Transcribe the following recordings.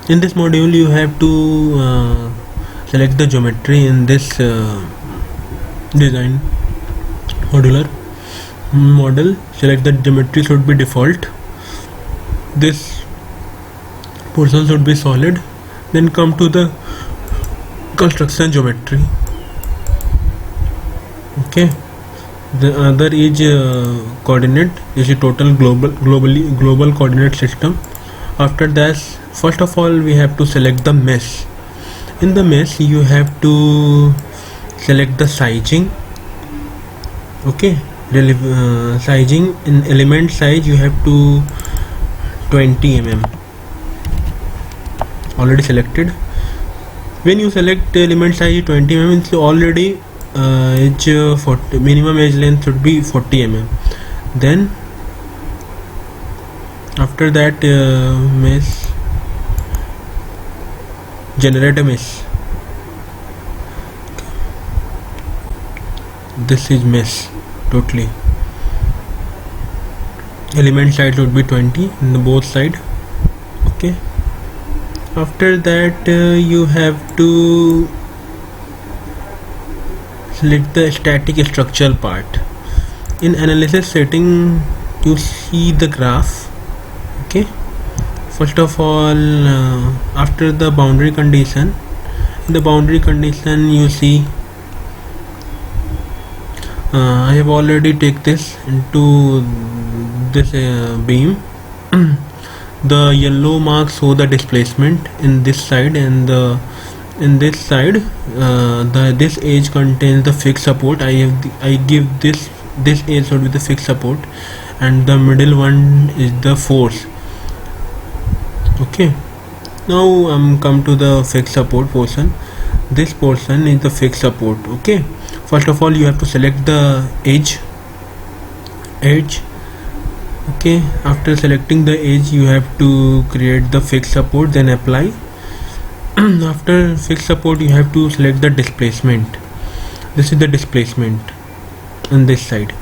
In this module you have to select the geometry in this design modular model. Select the geometry should be default, this portion should be solid, then come to the construction geometry. Okay, the other is coordinate, is a total global coordinate system. After that, first of all we have to select the mesh. In the mesh you have to select the sizing. Okay, sizing in element size you have to 20 mm, already selected. When you select element size 20 mm, it's already edge 40, minimum edge length should be 40 mm. Then after that mesh, generate a mesh. This is mesh totally. Element size would be 20 in the both side. Okay, after that you have to select the static structural part. In analysis setting you see the graph. Okay, first of all after the boundary condition, in the boundary condition you see I have already take this into this beam. The yellow marks show the displacement in this side, and in this side this edge contains the fixed support. I give this edge should be the fixed support, and the middle one is the force. Okay, now come to the fixed support portion. This portion is the fixed support. Okay, first of all you have to select the edge. Okay, after selecting the edge you have to create the fixed support, then apply. After fixed support you have to select the displacement. This is the displacement on this side,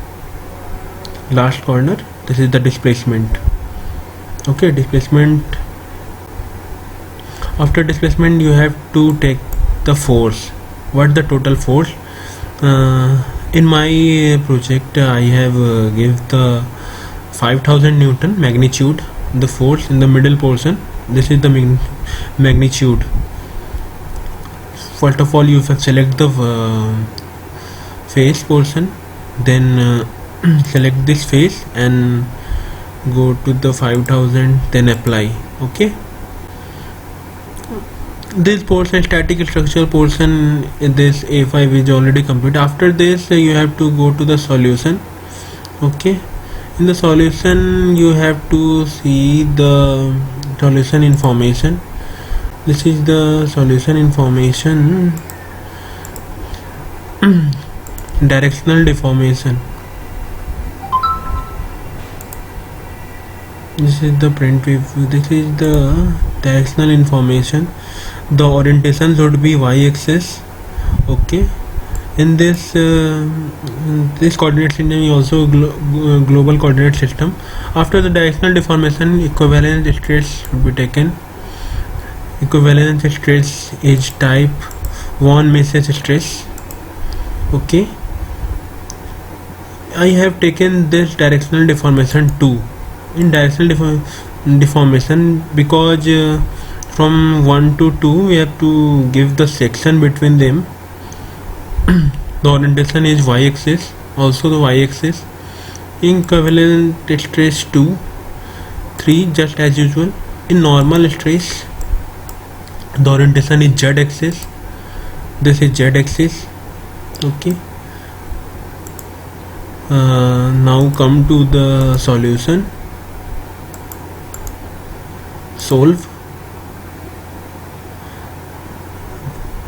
last corner. This is the displacement. Okay, displacement. After displacement you have to take the force. What the total force? In my project I have give the 5000 Newton magnitude, the force in the middle portion. This is the magnitude. First of all you have select the face portion, then select this face and go to the 5000, then apply. Okay, this portion, static structural portion, this A5 is already complete. After this you have to go to the solution. Okay, in the solution you have to see the solution information. This is the solution information. Directional deformation. This is the print view. This is the directional information. The orientation should be y-axis. Okay, in this this coordinate system is also global coordinate system. After the directional deformation, equivalence stress should be taken. Equivalence stress is type von Mises stress. Okay, I have taken this directional deformation 2 in directional deformation because from 1 to 2 we have to give the section between them. The orientation is y-axis, also the y-axis. Equivalent stress 2, 3 just as usual. In normal stress the orientation is z-axis. This is z-axis. Okay, now come to the solution. Solve.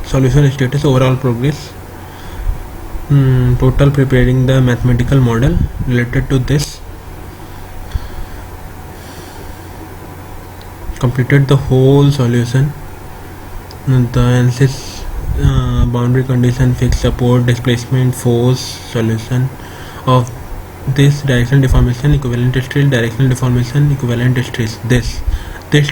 Solution status, overall progress, total preparing the mathematical model related to this. Completed the whole solution. The analysis, boundary condition, fixed support, displacement, force, solution of this directional deformation, equivalent stress, directional deformation, equivalent stress. This type